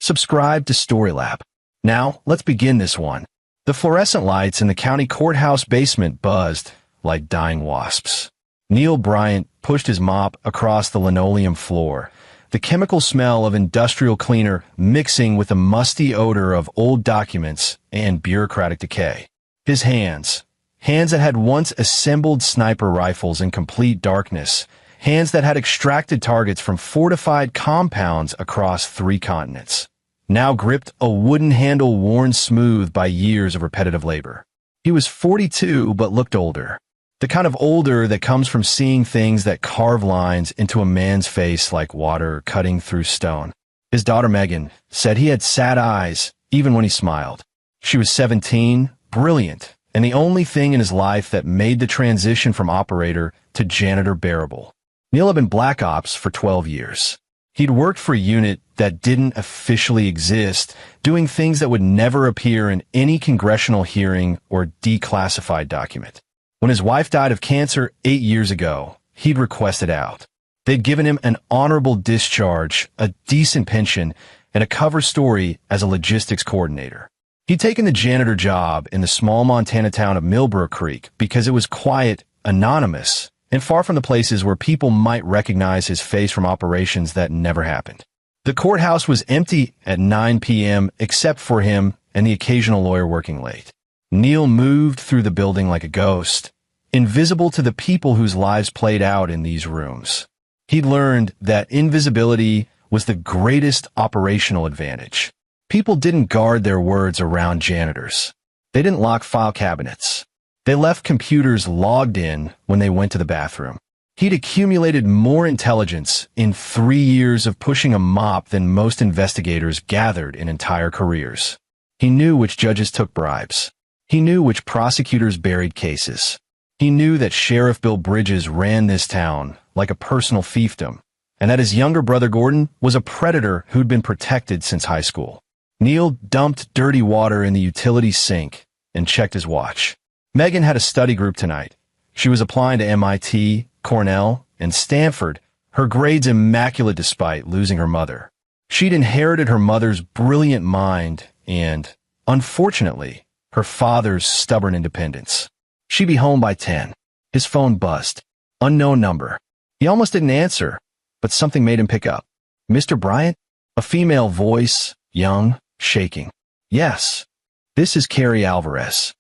Subscribe to Storylab. Now, let's begin this one. The fluorescent lights in the county courthouse basement buzzed like dying wasps. Neil Bryant pushed his mop across the linoleum floor, the chemical smell of industrial cleaner mixing with the musty odor of old documents and bureaucratic decay. His hands that had once assembled sniper rifles in complete darkness, hands that had extracted targets from fortified compounds across 3 continents, now gripped a wooden handle worn smooth by years of repetitive labor. He was 42 but looked older. The kind of older that comes from seeing things that carve lines into a man's face like water cutting through stone. His daughter Megan said he had sad eyes even when he smiled. She was 17, brilliant, and the only thing in his life that made the transition from operator to janitor bearable. Neil had been Black Ops for 12 years. He'd worked for a unit that didn't officially exist, doing things that would never appear in any congressional hearing or declassified document. When his wife died of cancer 8 years ago, he'd requested out. They'd given him an honorable discharge, a decent pension, and a cover story as a logistics coordinator. He'd taken the janitor job in the small Montana town of Millbrook Creek because it was quiet, anonymous, and far from the places where people might recognize his face from operations that never happened. The courthouse was empty at 9 p.m. except for him and the occasional lawyer working late. Neil moved through the building like a ghost, invisible to the people whose lives played out in these rooms. He'd learned that invisibility was the greatest operational advantage. People didn't guard their words around janitors. They didn't lock file cabinets. They left computers logged in when they went to the bathroom. He'd accumulated more intelligence in 3 years of pushing a mop than most investigators gathered in entire careers. He knew which judges took bribes. He knew which prosecutors buried cases. He knew that Sheriff Bill Bridges ran this town like a personal fiefdom, and that his younger brother Gordon was a predator who'd been protected since high school. Neil dumped dirty water in the utility sink and checked his watch. Megan had a study group tonight. She was applying to MIT, Cornell, and Stanford, her grades immaculate despite losing her mother. She'd inherited her mother's brilliant mind and, unfortunately, her father's stubborn independence. She'd be home by 10. His phone buzzed. Unknown number. He almost didn't answer, but something made him pick up. Mr. Bryant? A female voice, young, shaking. Yes. This is Carrie Alvarez.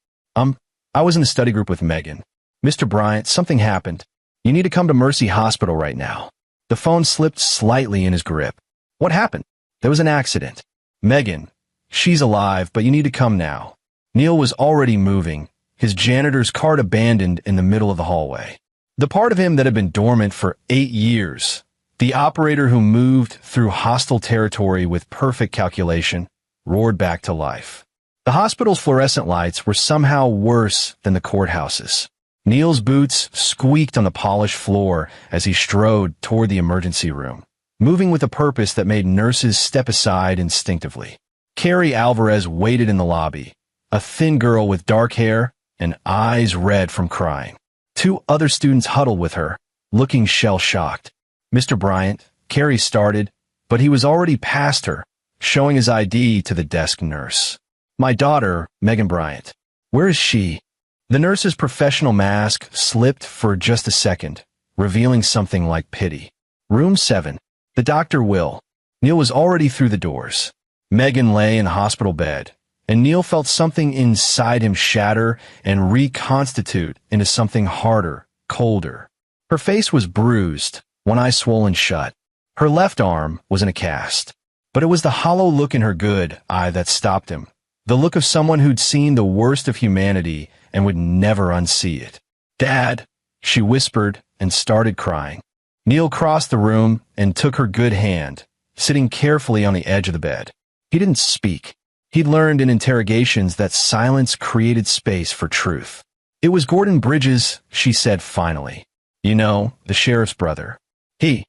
I was in the study group with Megan. Mr. Bryant, something happened. You need to come to Mercy Hospital right now. The phone slipped slightly in his grip. What happened? There was an accident. Megan, she's alive, but you need to come now. Neil was already moving, his janitor's cart abandoned in the middle of the hallway. The part of him that had been dormant for 8 years, the operator who moved through hostile territory with perfect calculation, roared back to life. The hospital's fluorescent lights were somehow worse than the courthouse's. Neil's boots squeaked on the polished floor as he strode toward the emergency room, moving with a purpose that made nurses step aside instinctively. Carrie Alvarez waited in the lobby, a thin girl with dark hair and eyes red from crying. 2 other students huddled with her, looking shell-shocked. Mr. Bryant, Carrie started, but he was already past her, showing his ID to the desk nurse. My daughter, Megan Bryant. Where is she? The nurse's professional mask slipped for just a second, revealing something like pity. Room 7. The doctor will. Neil was already through the doors. Megan lay in a hospital bed, and Neil felt something inside him shatter and reconstitute into something harder, colder. Her face was bruised, one eye swollen shut. Her left arm was in a cast, but it was the hollow look in her good eye that stopped him. The look of someone who'd seen the worst of humanity and would never unsee it. Dad, she whispered and started crying. Neil crossed the room and took her good hand, sitting carefully on the edge of the bed. He didn't speak. He'd learned in interrogations that silence created space for truth. It was Gordon Bridges, she said finally. You know, the sheriff's brother. He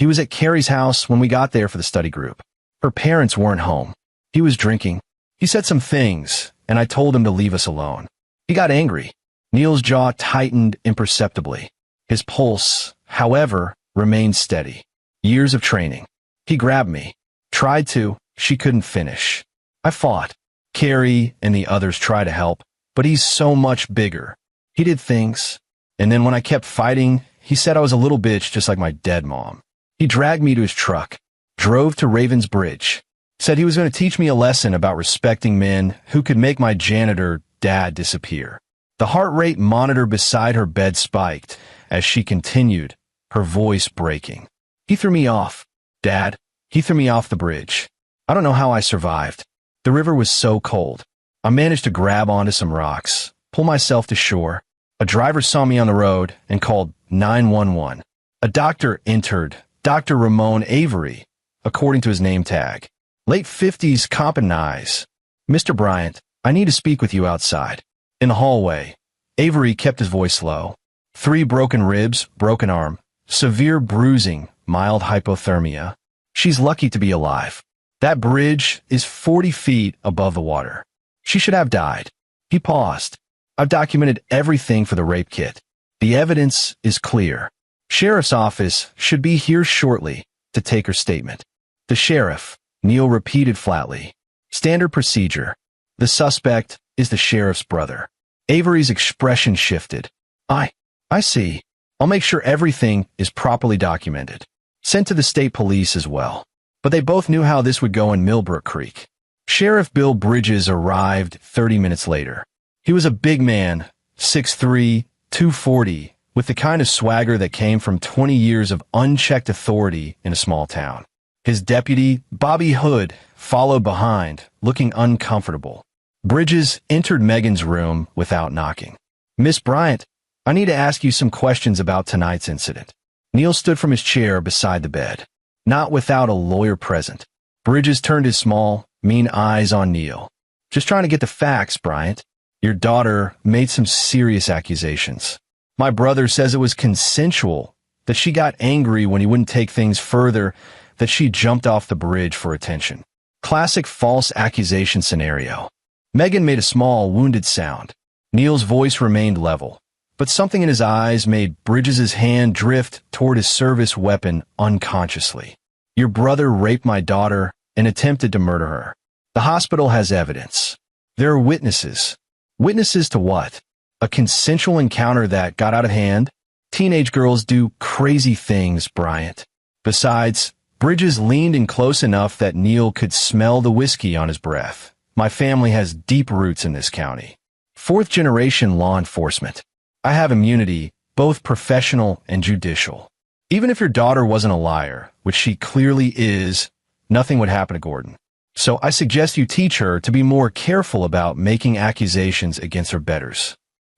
was at Carrie's house when we got there for the study group. Her parents weren't home. He was drinking. He said some things, and I told him to leave us alone. He got angry. Neil's jaw tightened imperceptibly. His pulse, however, remained steady. Years of training. He grabbed me. Tried to, She couldn't finish. I fought. Carrie and the others tried to help, but he's so much bigger. He did things. And then when I kept fighting, he said I was a little bitch just like my dead mom. He dragged me to his truck, drove to Raven's Bridge, said he was going to teach me a lesson about respecting men who could make my janitor dad disappear. The heart rate monitor beside her bed spiked as she continued, her voice breaking. He threw me off. Dad, he threw me off the bridge. I don't know how I survived. The river was so cold. I managed to grab onto some rocks, pull myself to shore. A driver saw me on the road and called 911. A doctor entered, Dr. Ramon Avery, according to his name tag. Late 50s, comp and eyes. Mr. Bryant, I need to speak with you outside. In the hallway, Avery kept his voice low. 3 broken ribs, broken arm, severe bruising, mild hypothermia. She's lucky to be alive. That bridge is 40 feet above the water. She should have died. He paused. I've documented everything for the rape kit. The evidence is clear. Sheriff's office should be here shortly to take her statement. The sheriff, Neil repeated flatly. Standard procedure. The suspect is the sheriff's brother. Avery's expression shifted. I see. I'll make sure everything is properly documented. Sent to the state police as well. But they both knew how this would go in Millbrook Creek. Sheriff Bill Bridges arrived 30 minutes later. He was a big man, 6'3", 240, with the kind of swagger that came from 20 years of unchecked authority in a small town. His deputy, Bobby Hood, followed behind, looking uncomfortable. Bridges entered Megan's room without knocking. Miss Bryant, I need to ask you some questions about tonight's incident. Neil stood from his chair beside the bed, not without a lawyer present. Bridges turned his small, mean eyes on Neil. Just trying to get the facts, Bryant. Your daughter made some serious accusations. My brother says it was consensual, that she got angry when he wouldn't take things further, that she jumped off the bridge for attention. Classic false accusation scenario. Megan made a small, wounded sound. Neil's voice remained level, but something in his eyes made Bridges' hand drift toward his service weapon unconsciously. Your brother raped my daughter and attempted to murder her. The hospital has evidence. There are witnesses. Witnesses to what? A consensual encounter that got out of hand? Teenage girls do crazy things, Bryant. Besides, Bridges leaned in close enough that Neil could smell the whiskey on his breath. My family has deep roots in this county. 4th-generation law enforcement. I have immunity, both professional and judicial. Even if your daughter wasn't a liar, which she clearly is, nothing would happen to Gordon. So I suggest you teach her to be more careful about making accusations against her betters.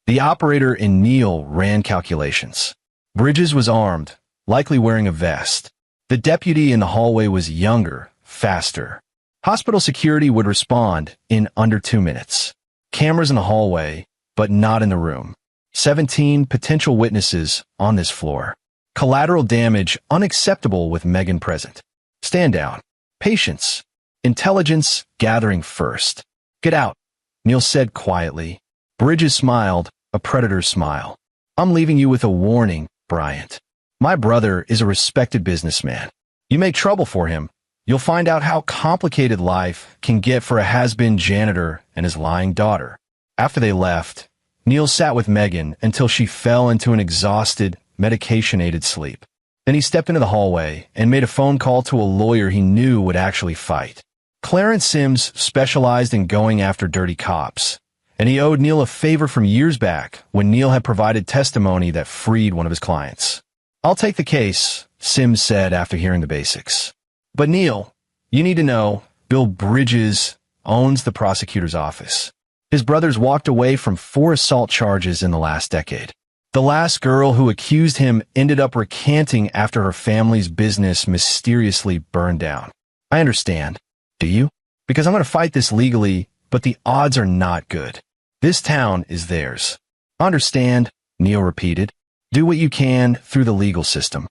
The operator in Neil ran calculations. Bridges was armed, likely wearing a vest. The deputy in the hallway was younger, faster. Hospital security would respond in under 2 minutes. Cameras in the hallway, but not in the room. 17 potential witnesses on this floor. Collateral damage unacceptable with Megan present. Stand down. Patience. Intelligence gathering first. Get out, Neil said quietly. Bridges smiled, a predator's smile. I'm leaving you with a warning, Bryant. My brother is a respected businessman. You make trouble for him, you'll find out how complicated life can get for a has-been janitor and his lying daughter. After they left, Neil sat with Megan until she fell into an exhausted, medication-aided sleep. Then he stepped into the hallway and made a phone call to a lawyer he knew would actually fight. Clarence Sims specialized in going after dirty cops, and he owed Neil a favor from years back when Neil had provided testimony that freed one of his clients. I'll take the case, Sims said after hearing the basics. But Neil, you need to know, Bill Bridges owns the prosecutor's office. His brothers walked away from 4 assault charges in the last decade. The last girl who accused him ended up recanting after her family's business mysteriously burned down. I understand. Do you? Because I'm going to fight this legally, but the odds are not good. This town is theirs. Understand, Neil repeated. Do what you can through the legal system.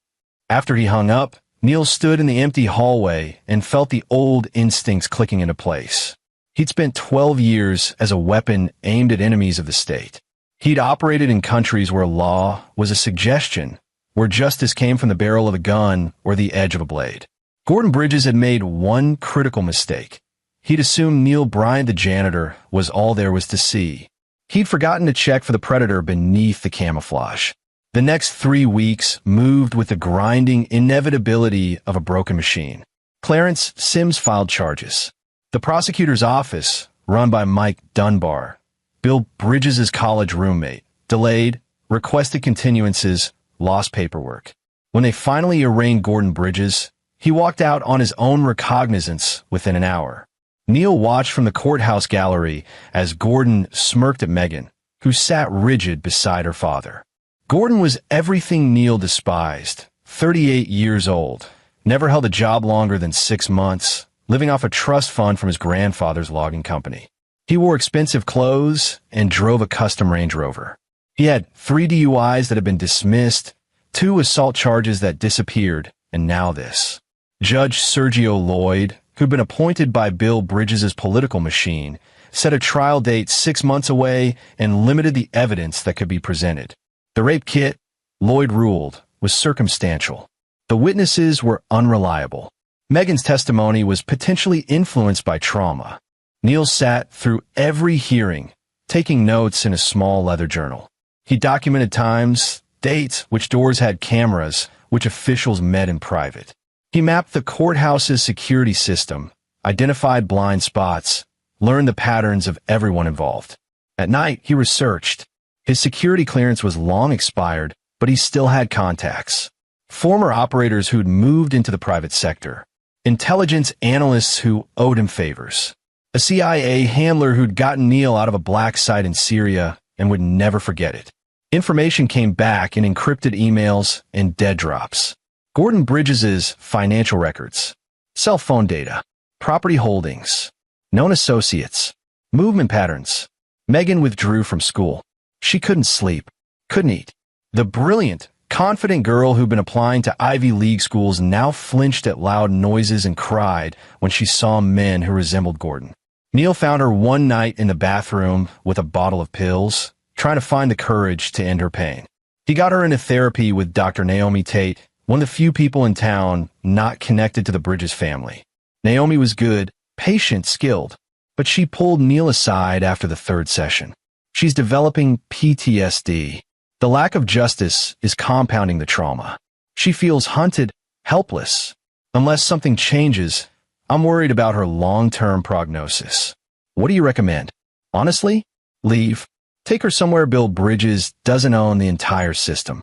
After he hung up, Neil stood in the empty hallway and felt the old instincts clicking into place. He'd spent 12 years as a weapon aimed at enemies of the state. He'd operated in countries where law was a suggestion, where justice came from the barrel of a gun or the edge of a blade. Gordon Bridges had made one critical mistake. He'd assumed Neil Bryant, the janitor, was all there was to see. He'd forgotten to check for the predator beneath the camouflage. The next 3 weeks moved with the grinding inevitability of a broken machine. Clarence Sims filed charges. The prosecutor's office, run by Mike Dunbar, Bill Bridges' college roommate, delayed, requested continuances, lost paperwork. When they finally arraigned Gordon Bridges, he walked out on his own recognizance within an hour. Neil watched from the courthouse gallery as Gordon smirked at Megan, who sat rigid beside her father. Gordon was everything Neil despised, 38 years old, never held a job longer than 6 months, living off a trust fund from his grandfather's logging company. He wore expensive clothes and drove a custom Range Rover. He had 3 DUIs that had been dismissed, 2 assault charges that disappeared, and now this. Judge Sergio Lloyd, who'd been appointed by Bill Bridges' political machine, set a trial date 6 months away and limited the evidence that could be presented. The rape kit, Lloyd ruled, was circumstantial. The witnesses were unreliable. Megan's testimony was potentially influenced by trauma. Neil sat through every hearing, taking notes in a small leather journal. He documented times, dates, which doors had cameras, which officials met in private. He mapped the courthouse's security system, identified blind spots, learned the patterns of everyone involved. At night, he researched. His security clearance was long expired, but he still had contacts. Former operators who'd moved into the private sector. Intelligence analysts who owed him favors. A CIA handler who'd gotten Neil out of a black site in Syria and would never forget it. Information came back in encrypted emails and dead drops. Gordon Bridges' financial records, cell phone data, property holdings, known associates, movement patterns. Megan withdrew from school. She couldn't sleep, couldn't eat. The brilliant, confident girl who'd been applying to Ivy League schools now flinched at loud noises and cried when she saw men who resembled Gordon. Neil found her one night in the bathroom with a bottle of pills, trying to find the courage to end her pain. He got her into therapy with Dr. Naomi Tate, one of the few people in town not connected to the Bridges family. Naomi was good, patient, skilled, but she pulled Neil aside after the 3rd session. She's developing PTSD. The lack of justice is compounding the trauma. She feels hunted, helpless. Unless something changes, I'm worried about her long-term prognosis. What do you recommend? Honestly? Leave. Take her somewhere Bill Bridges doesn't own the entire system.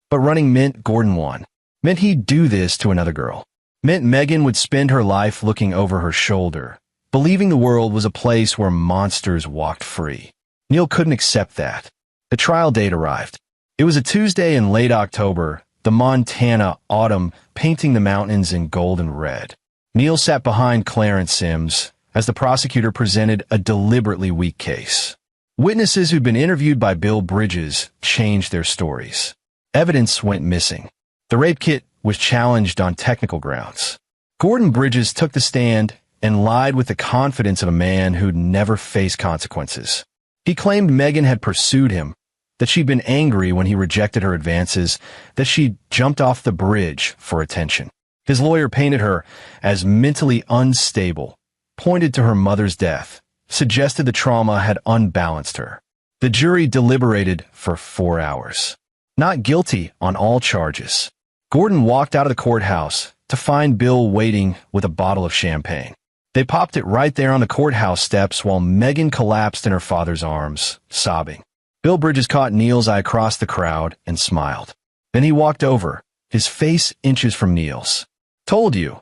But running meant Gordon won. Meant he'd do this to another girl. Meant Megan would spend her life looking over her shoulder, believing the world was a place where monsters walked free. Neil couldn't accept that. The trial date arrived. It was a Tuesday in late October, the Montana autumn painting the mountains in gold and red. Neil sat behind Clarence Sims as the prosecutor presented a deliberately weak case. Witnesses who'd been interviewed by Bill Bridges changed their stories. Evidence went missing. The rape kit was challenged on technical grounds. Gordon Bridges took the stand and lied with the confidence of a man who'd never faced consequences. He claimed Megan had pursued him, that she'd been angry when he rejected her advances, that she'd jumped off the bridge for attention. His lawyer painted her as mentally unstable, pointed to her mother's death, suggested the trauma had unbalanced her. The jury deliberated for 4 hours. Not guilty on all charges. Gordon walked out of the courthouse to find Bill waiting with a bottle of champagne. They popped it right there on the courthouse steps while Megan collapsed in her father's arms, sobbing. Bill Bridges caught Neil's eye across the crowd and smiled. Then he walked over, his face inches from Neil's. Told you,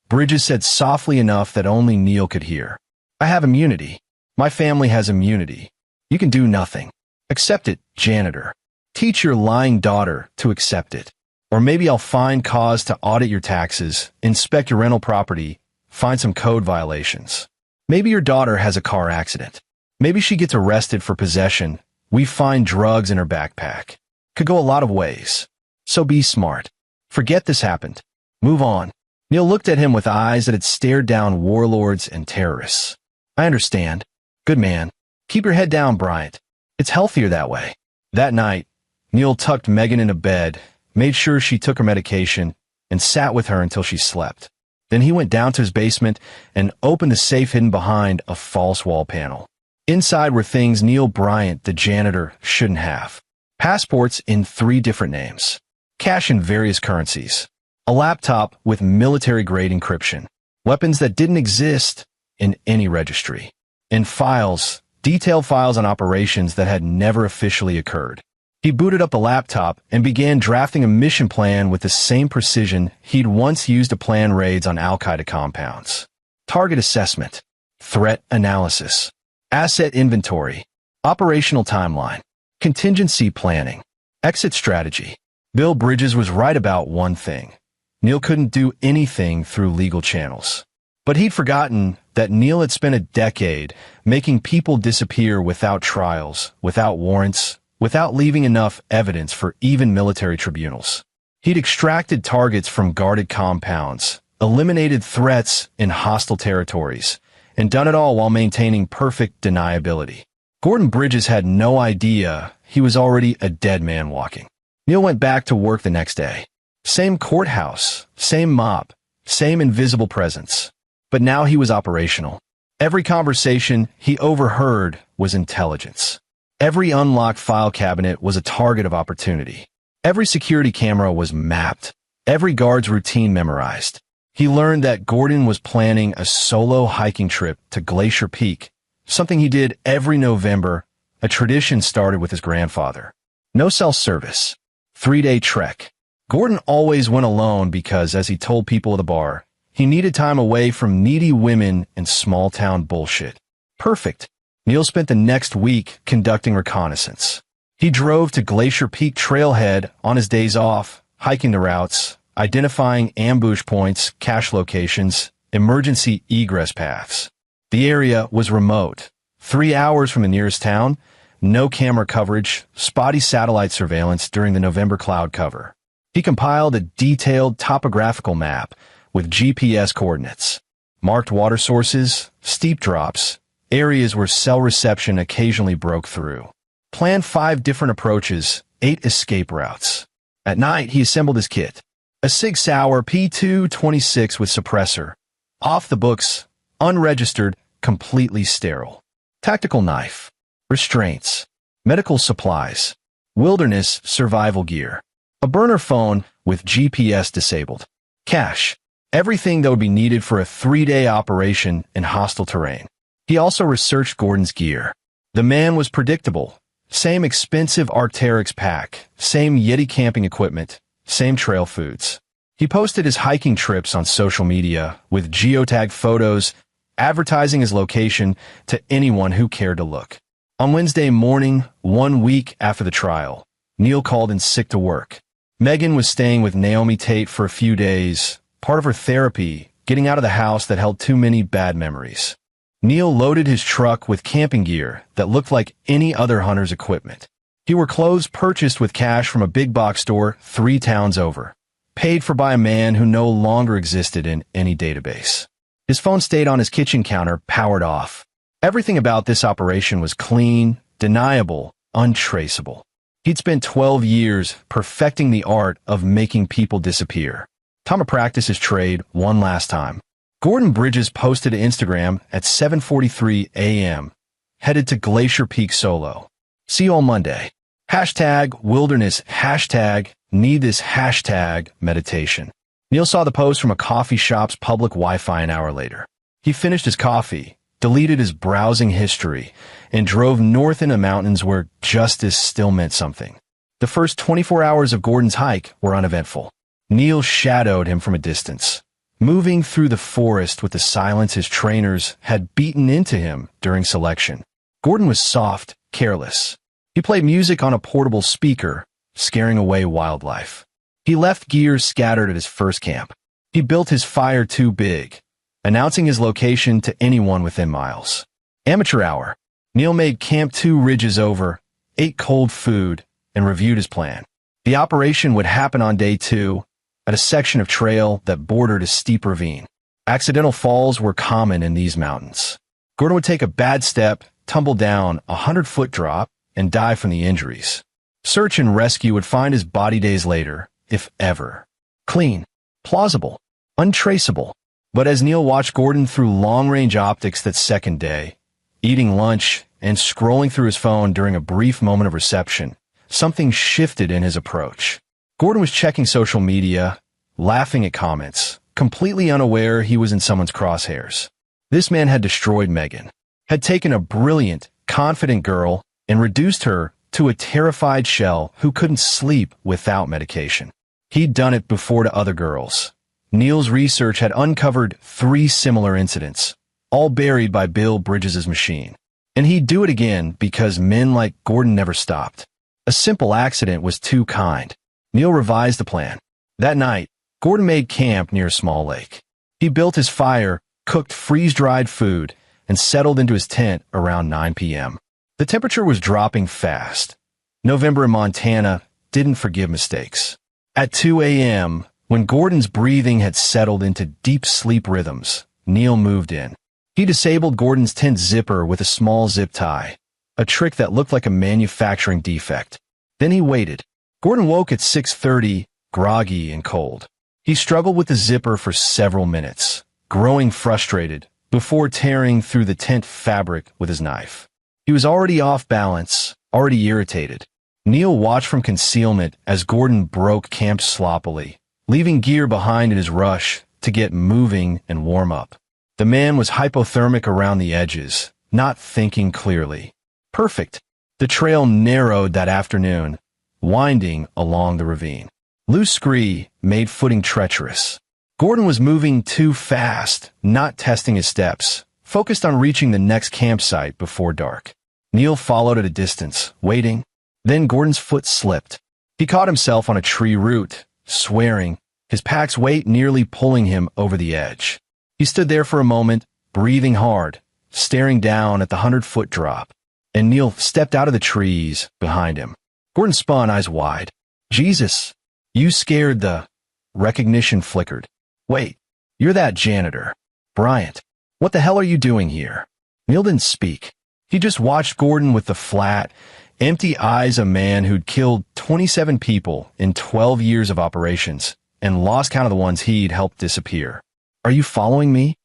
Bridges said softly enough that only Neil could hear. I have immunity. My family has immunity. You can do nothing. Accept it, janitor. Teach your lying daughter to accept it. Or maybe I'll find cause to audit your taxes, inspect your rental property, find some code violations. Maybe your daughter has a car accident. Maybe she gets arrested for possession. We find drugs in her backpack. Could go a lot of ways. So be smart. Forget this happened. Move on. Neil looked at him with eyes that had stared down warlords and terrorists. I understand. Good man. Keep your head down, Bryant. It's healthier that way. That night, Neil tucked Megan into bed, made sure she took her medication, and sat with her until she slept. Then he went down to his basement and opened the safe hidden behind a false wall panel. Inside were things Neil Bryant, the janitor, shouldn't have. Passports in 3 different names. Cash in various currencies. A laptop with military-grade encryption. Weapons that didn't exist in any registry. And files, detailed files on operations that had never officially occurred. He booted up the laptop and began drafting a mission plan with the same precision he'd once used to plan raids on Al-Qaeda compounds. Target assessment, threat analysis, asset inventory, operational timeline, contingency planning, exit strategy. Bill Bridges was right about one thing. Neil couldn't do anything through legal channels. But he'd forgotten that Neil had spent a decade making people disappear without trials, without warrants, without leaving enough evidence for even military tribunals. He'd extracted targets from guarded compounds, eliminated threats in hostile territories, and done it all while maintaining perfect deniability. Gordon Bridges had no idea he was already a dead man walking. Neil went back to work the next day. Same courthouse, same mop, same invisible presence. But now he was operational. Every conversation he overheard was intelligence. Every unlocked file cabinet was a target of opportunity. Every security camera was mapped. Every guard's routine memorized. He learned that Gordon was planning a solo hiking trip to Glacier Peak, something he did every November, a tradition started with his grandfather. No cell service. 3-day trek. Gordon always went alone because, as he told people at the bar, he needed time away from needy women and small-town bullshit. Perfect. Neil spent the next week conducting reconnaissance. He drove to Glacier Peak Trailhead on his days off, hiking the routes, identifying ambush points, cache locations, emergency egress paths. The area was remote. 3 hours from the nearest town, no camera coverage, spotty satellite surveillance during the November cloud cover. He compiled a detailed topographical map with GPS coordinates, marked water sources, steep drops, areas where cell reception occasionally broke through. Planned 5 different approaches, 8 escape routes. At night, he assembled his kit. A Sig Sauer P226 with suppressor. Off the books, unregistered, completely sterile. Tactical knife. Restraints. Medical supplies. Wilderness survival gear. A burner phone with GPS disabled. Cash. Everything that would be needed for a 3-day operation in hostile terrain. He also researched Gordon's gear. The man was predictable. Same expensive Arc'teryx pack, same Yeti camping equipment, same trail foods. He posted his hiking trips on social media with geotagged photos, advertising his location to anyone who cared to look. On Wednesday morning, 1 week after the trial, Neil called in sick to work. Megan was staying with Naomi Tate for a few days, part of her therapy, getting out of the house that held too many bad memories. Neil loaded his truck with camping gear that looked like any other hunter's equipment. He wore clothes purchased with cash from a big box store 3 towns over, paid for by a man who no longer existed in any database. His phone stayed on his kitchen counter, powered off. Everything about this operation was clean, deniable, untraceable. He'd spent 12 years perfecting the art of making people disappear. Time to practice his trade one last time. Gordon Bridges posted to Instagram at 7:43 a.m., headed to Glacier Peak solo. See you on Monday. Hashtag wilderness, hashtag need this, hashtag meditation. Neil saw the post from a coffee shop's public Wi-Fi an hour later. He finished his coffee, deleted his browsing history, and drove north in the mountains where justice still meant something. The first 24 hours of Gordon's hike were uneventful. Neil shadowed him from a distance, moving through the forest with the silence his trainers had beaten into him during selection. Gordon was soft, careless. He played music on a portable speaker, scaring away wildlife. He left gear scattered at his first camp. He built his fire too big, announcing his location to anyone within miles. Amateur hour. Neil made Camp 2 ridges over, ate cold food, and reviewed his plan. The operation would happen on day 2, at a section of trail that bordered a steep ravine. Accidental falls were common in these mountains. Gordon would take a bad step, tumble down a 100-foot drop, and die from the injuries. Search and rescue would find his body days later, if ever. Clean, plausible, untraceable. But as Neil watched Gordon through long-range optics that second day, eating lunch and scrolling through his phone during a brief moment of reception, something shifted in his approach. Gordon was checking social media, laughing at comments, completely unaware he was in someone's crosshairs. This man had destroyed Megan, had taken a brilliant, confident girl and reduced her to a terrified shell who couldn't sleep without medication. He'd done it before to other girls. Neil's research had uncovered 3 similar incidents, all buried by Bill Bridges' machine. And he'd do it again because men like Gordon never stopped. A simple accident was too kind. Neil revised the plan. That night, Gordon made camp near a small lake. He built his fire, cooked freeze-dried food, and settled into his tent around 9 p.m. The temperature was dropping fast. November in Montana didn't forgive mistakes. At 2 a.m., when Gordon's breathing had settled into deep sleep rhythms, Neil moved in. He disabled Gordon's tent zipper with a small zip tie, a trick that looked like a manufacturing defect. Then he waited. Gordon woke at 6:30, groggy and cold. He struggled with the zipper for several minutes, growing frustrated, before tearing through the tent fabric with his knife. He was already off balance, already irritated. Neil watched from concealment as Gordon broke camp sloppily, leaving gear behind in his rush to get moving and warm up. The man was hypothermic around the edges, not thinking clearly. Perfect. The trail narrowed that afternoon, winding along the ravine. Loose scree made footing treacherous. Gordon was moving too fast, not testing his steps, focused on reaching the next campsite before dark. Neil followed at a distance, waiting. Then Gordon's foot slipped. He caught himself on a tree root, swearing, his pack's weight nearly pulling him over the edge. He stood there for a moment, breathing hard, staring down at the 100-foot drop. And Neil stepped out of the trees behind him. Gordon spun, eyes wide. Jesus, you scared the... Recognition flickered. Wait, you're that janitor. Bryant, what the hell are you doing here? Neil didn't speak. He just watched Gordon with the flat, empty eyes of a man who'd killed 27 people in 12 years of operations and lost count of the ones he'd helped disappear. Are you following me?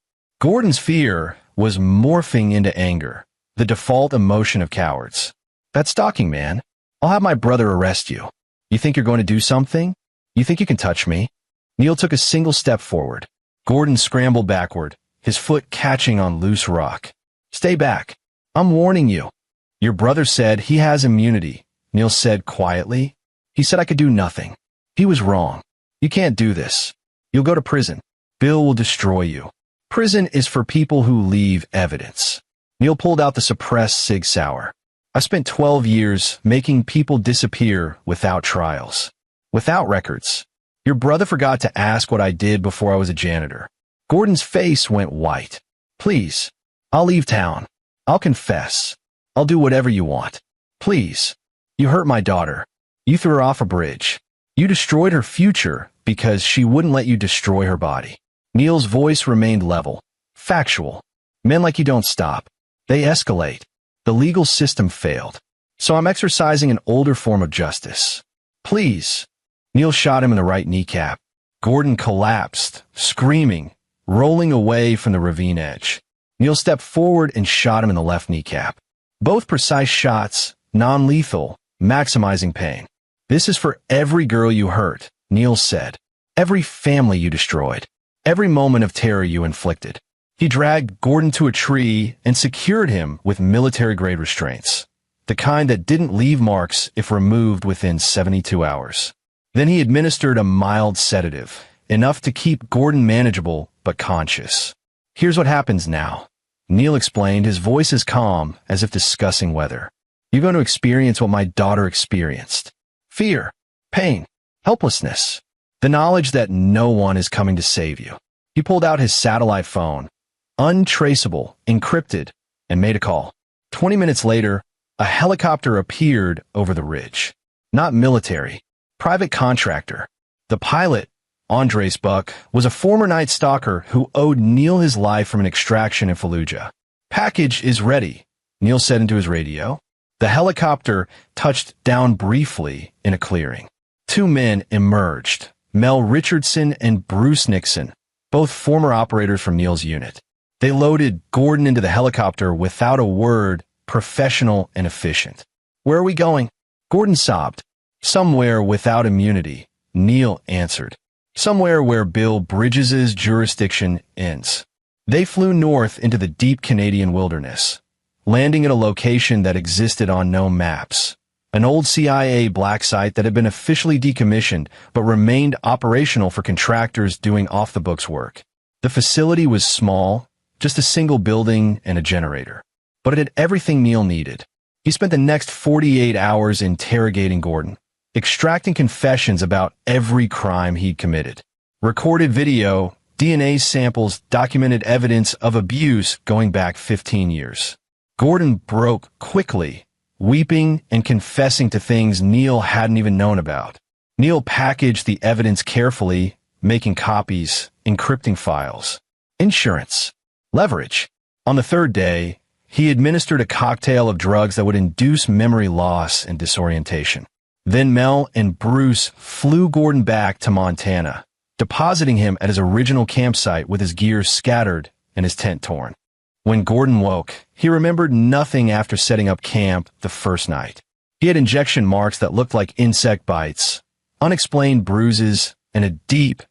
Gordon's fear was morphing into anger, the default emotion of cowards. That's stalking, man. I'll have my brother arrest you. You think you're going to do something? You think you can touch me? Neil took a single step forward. Gordon scrambled backward, his foot catching on loose rock. Stay back. I'm warning you. Your brother said he has immunity, Neil said quietly. He said I could do nothing. He was wrong. You can't do this. You'll go to prison. Bill will destroy you. Prison is for people who leave evidence. Neil pulled out the suppressed Sig Sauer. I spent 12 years making people disappear without trials, without records. Your brother forgot to ask what I did before I was a janitor. Gordon's face went white. Please, I'll leave town. I'll confess. I'll do whatever you want. Please. You hurt my daughter. You threw her off a bridge. You destroyed her future because she wouldn't let you destroy her body. Neil's voice remained level, factual. Men like you don't stop. They escalate. The legal system failed. So I'm exercising an older form of justice. Please. Neil shot him in the right kneecap. Gordon collapsed, screaming, rolling away from the ravine edge. Neil stepped forward and shot him in the left kneecap. Both precise shots, non-lethal, maximizing pain. This is for every girl you hurt, Neil said. Every family you destroyed. Every moment of terror you inflicted. He dragged Gordon to a tree and secured him with military-grade restraints, the kind that didn't leave marks if removed within 72 hours. Then he administered a mild sedative, enough to keep Gordon manageable but conscious. Here's what happens now. Neil explained, his voice as calm as if discussing weather. You're going to experience what my daughter experienced. Fear, pain, helplessness. The knowledge that no one is coming to save you. He pulled out his satellite phone, untraceable, encrypted, and made a call. 20 minutes later, a helicopter appeared over the ridge. Not military, private contractor. The pilot, Andres Buck, was a former Night Stalker who owed Neil his life from an extraction in Fallujah. Package is ready, Neil said into his radio. The helicopter touched down briefly in a clearing. Two men emerged, Mel Richardson and Bruce Nixon, both former operators from Neil's unit. They loaded Gordon into the helicopter without a word, professional and efficient. "Where are we going?" Gordon sobbed. "Somewhere without immunity," Neil answered. "Somewhere where Bill Bridges' jurisdiction ends." They flew north into the deep Canadian wilderness, landing at a location that existed on no maps. An old CIA black site that had been officially decommissioned but remained operational for contractors doing off-the-books work. The facility was small, just a single building and a generator. But it had everything Neil needed. He spent the next 48 hours interrogating Gordon, extracting confessions about every crime he'd committed. Recorded video, DNA samples documented evidence of abuse going back 15 years. Gordon broke quickly, weeping and confessing to things Neil hadn't even known about. Neil packaged the evidence carefully, making copies, encrypting files. Insurance. Leverage. On the third day, he administered a cocktail of drugs that would induce memory loss and disorientation. Then Mel and Bruce flew Gordon back to Montana, depositing him at his original campsite with his gear scattered and his tent torn. When Gordon woke, he remembered nothing after setting up camp the first night. He had injection marks that looked like insect bites, unexplained bruises, and a deep,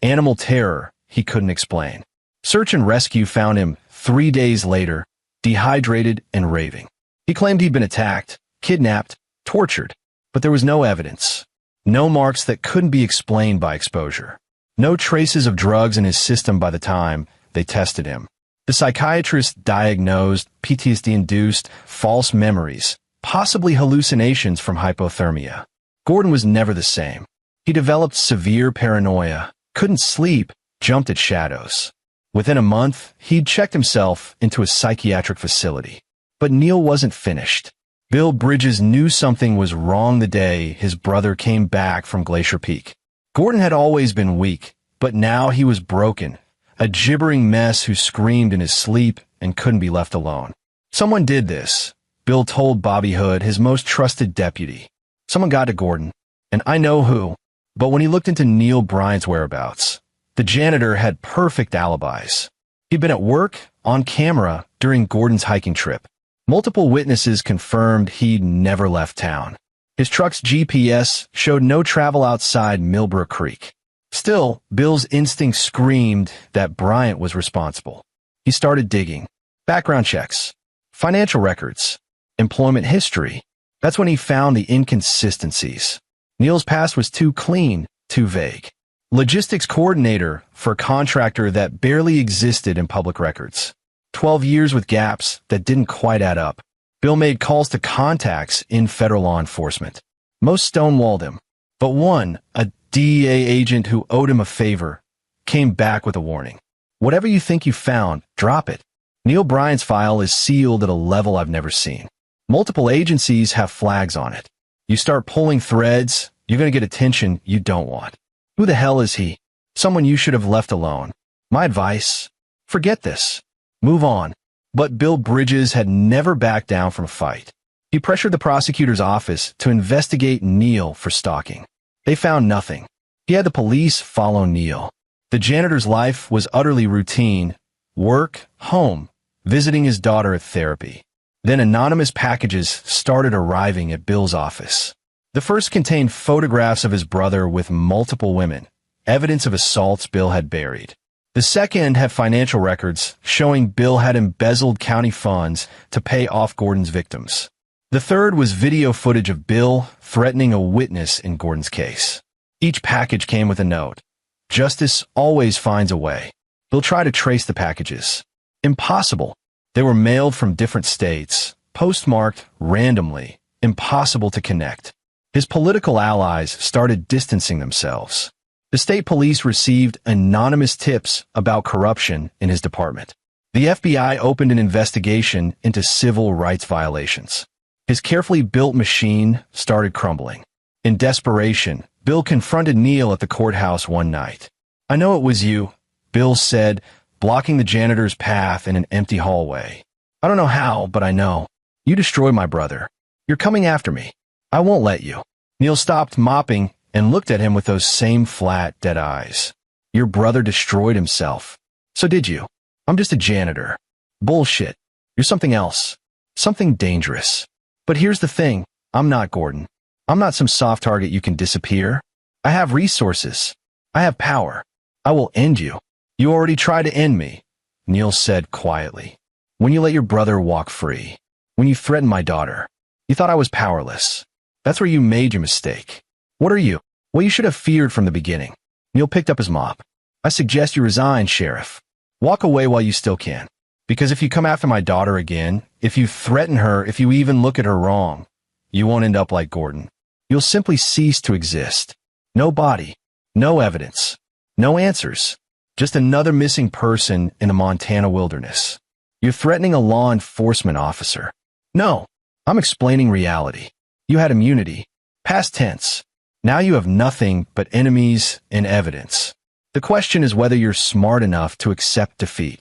animal terror he couldn't explain. Search and rescue found him 3 days later, dehydrated and raving. He claimed he'd been attacked, kidnapped, tortured, but there was no evidence. No marks that couldn't be explained by exposure. No traces of drugs in his system by the time they tested him. The psychiatrist diagnosed PTSD-induced false memories, possibly hallucinations from hypothermia. Gordon was never the same. He developed severe paranoia, couldn't sleep, jumped at shadows. Within a month, he'd checked himself into a psychiatric facility. But Neil wasn't finished. Bill Bridges knew something was wrong the day his brother came back from Glacier Peak. Gordon had always been weak, but now he was broken, a gibbering mess who screamed in his sleep and couldn't be left alone. Someone did this, Bill told Bobby Hood, his most trusted deputy. Someone got to Gordon, and I know who. But when he looked into Neil Bryant's whereabouts, the janitor had perfect alibis. He'd been at work, on camera, during Gordon's hiking trip. Multiple witnesses confirmed he'd never left town. His truck's GPS showed no travel outside Millbrook Creek. Still, Bill's instinct screamed that Bryant was responsible. He started digging. Background checks, financial records, employment history. That's when he found the inconsistencies. Neil's past was too clean, too vague. Logistics coordinator for a contractor that barely existed in public records. 12 years with gaps that didn't quite add up. Bill made calls to contacts in federal law enforcement. Most stonewalled him, but one, a DEA agent who owed him a favor, came back with a warning. Whatever you think you found, drop it. Neil Bryant's file is sealed at a level I've never seen. Multiple agencies have flags on it. You start pulling threads, you're going to get attention you don't want. Who the hell is he? Someone you should have left alone. My advice? Forget this. Move on. But Bill Bridges had never backed down from a fight. He pressured the prosecutor's office to investigate Neil for stalking. They found nothing. He had the police follow Neil. The janitor's life was utterly routine. Work, home, visiting his daughter at therapy. Then anonymous packages started arriving at Bill's office. The first contained photographs of his brother with multiple women, evidence of assaults Bill had buried. The second had financial records showing Bill had embezzled county funds to pay off Gordon's victims. The third was video footage of Bill threatening a witness in Gordon's case. Each package came with a note. Justice always finds a way. Bill tried to trace the packages. Impossible. They were mailed from different states, postmarked randomly, impossible to connect. His political allies started distancing themselves. The state police received anonymous tips about corruption in his department. The FBI opened an investigation into civil rights violations. His carefully built machine started crumbling. In desperation, Bill confronted Neil at the courthouse one night. "I know it was you," Bill said, blocking the janitor's path in an empty hallway. "I don't know how, but I know. You destroyed my brother. You're coming after me. I won't let you." Neil stopped mopping and looked at him with those same flat, dead eyes. Your brother destroyed himself. So did you. I'm just a janitor. Bullshit. You're something else. Something dangerous. But here's the thing. I'm not Gordon. I'm not some soft target you can disappear. I have resources. I have power. I will end you. You already tried to end me, Neil said quietly. When you let your brother walk free. When you threatened my daughter. You thought I was powerless. That's where you made your mistake. What are you? Well, you should have feared from the beginning. Neil picked up his mop. I suggest you resign, Sheriff. Walk away while you still can. Because if you come after my daughter again, if you threaten her, if you even look at her wrong, you won't end up like Gordon. You'll simply cease to exist. No body, no evidence, no answers. Just another missing person in the Montana wilderness. You're threatening a law enforcement officer. No, I'm explaining reality. You had immunity. Past tense. Now you have nothing but enemies and evidence. The question is whether you're smart enough to accept defeat.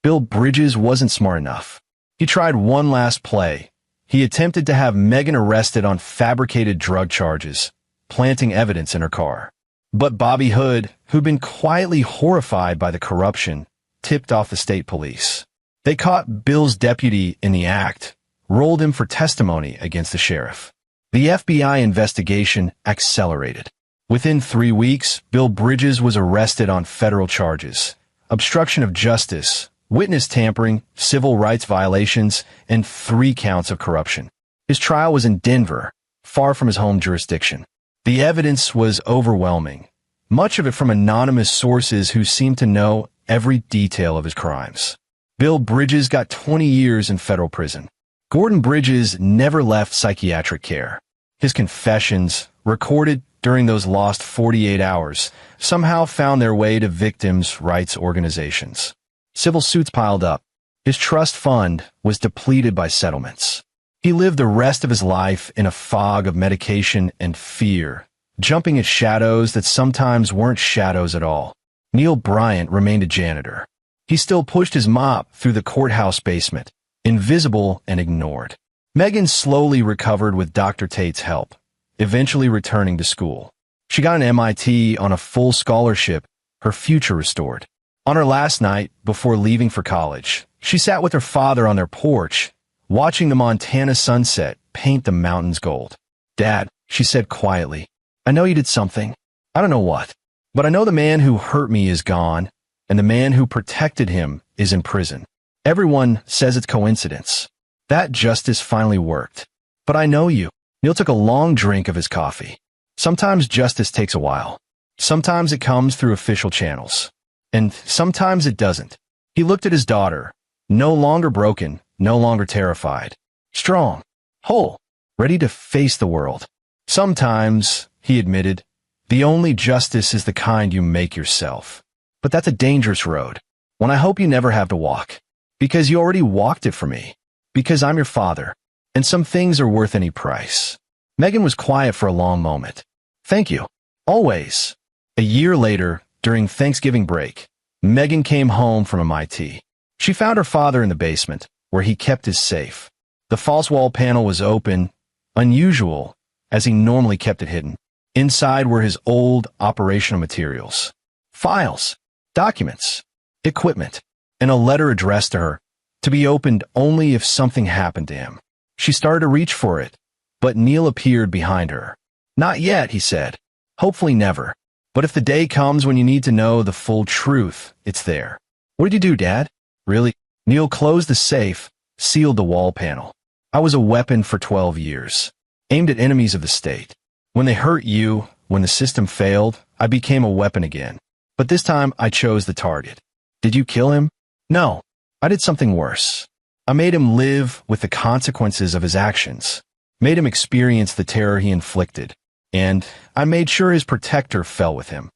Bill Bridges wasn't smart enough. He tried one last play. He attempted to have Megan arrested on fabricated drug charges, planting evidence in her car. But Bobby Hood, who'd been quietly horrified by the corruption, tipped off the state police. They caught Bill's deputy in the act, rolled him for testimony against the sheriff. The FBI investigation accelerated. Within 3 weeks, Bill Bridges was arrested on federal charges: obstruction of justice, witness tampering, civil rights violations, and 3 counts of corruption. His trial was in Denver, far from his home jurisdiction. The evidence was overwhelming, much of it from anonymous sources who seemed to know every detail of his crimes. Bill Bridges got 20 years in federal prison. Gordon Bridges never left psychiatric care. His confessions, recorded during those lost 48 hours, somehow found their way to victims' rights organizations. Civil suits piled up. His trust fund was depleted by settlements. He lived the rest of his life in a fog of medication and fear, jumping at shadows that sometimes weren't shadows at all. Neil Bryant remained a janitor. He still pushed his mop through the courthouse basement, invisible and ignored. Megan slowly recovered with Dr. Tate's help, eventually returning to school. She got an MIT on a full scholarship, her future restored. On her last night, before leaving for college, she sat with her father on their porch, watching the Montana sunset paint the mountains gold. Dad, she said quietly, I know you did something. I don't know what. But I know the man who hurt me is gone, and the man who protected him is in prison. Everyone says it's coincidence. That justice finally worked. But I know you. Neil took a long drink of his coffee. Sometimes justice takes a while. Sometimes it comes through official channels. And sometimes it doesn't. He looked at his daughter, no longer broken, no longer terrified. Strong, whole, ready to face the world. Sometimes, he admitted, the only justice is the kind you make yourself. But that's a dangerous road, one I hope you never have to walk. Because you already walked it for me. Because I'm your father. And some things are worth any price. Megan was quiet for a long moment. Thank you. Always. A year later, during Thanksgiving break, Megan came home from MIT. She found her father in the basement, where he kept his safe. The false wall panel was open, unusual, as he normally kept it hidden. Inside were his old operational materials. Files, documents, equipment, and a letter addressed to her, to be opened only if something happened to him. She started to reach for it, but Neil appeared behind her. Not yet, he said. Hopefully never. But if the day comes when you need to know the full truth, it's there. What did you do, Dad? Really? Neil closed the safe, sealed the wall panel. I was a weapon for 12 years, aimed at enemies of the state. When they hurt you, when the system failed, I became a weapon again. But this time I chose the target. Did you kill him? No. I did something worse. I made him live with the consequences of his actions, made him experience the terror he inflicted, and I made sure his protector fell with him.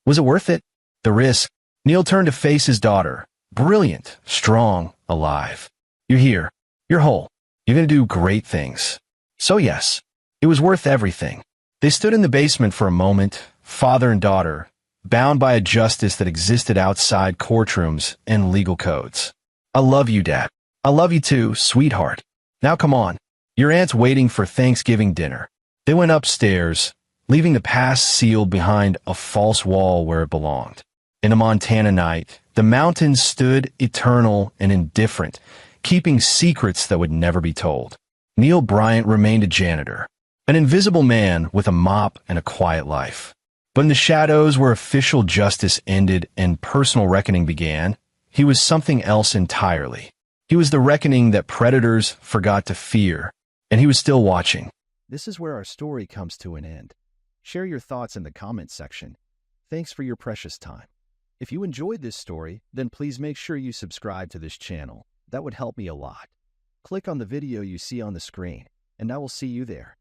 Was it worth it? The risk? Neil turned to face his daughter, brilliant, strong, alive. You're here. You're whole. You're going to do great things. So yes, it was worth everything. They stood in the basement for a moment, father and daughter, bound by a justice that existed outside courtrooms and legal codes. I love you, Dad. I love you too, sweetheart. Now come on. Your aunt's waiting for Thanksgiving dinner. They went upstairs, leaving the past sealed behind a false wall where it belonged. In a Montana night, the mountains stood eternal and indifferent, keeping secrets that would never be told. Neil Bryant remained a janitor, an invisible man with a mop and a quiet life. But in the shadows where official justice ended and personal reckoning began, he was something else entirely. He was the reckoning that predators forgot to fear, and he was still watching. This is where our story comes to an end. Share your thoughts in the comments section. Thanks for your precious time. If you enjoyed this story, then please make sure you subscribe to this channel. That would help me a lot. Click on the video you see on the screen, and I will see you there.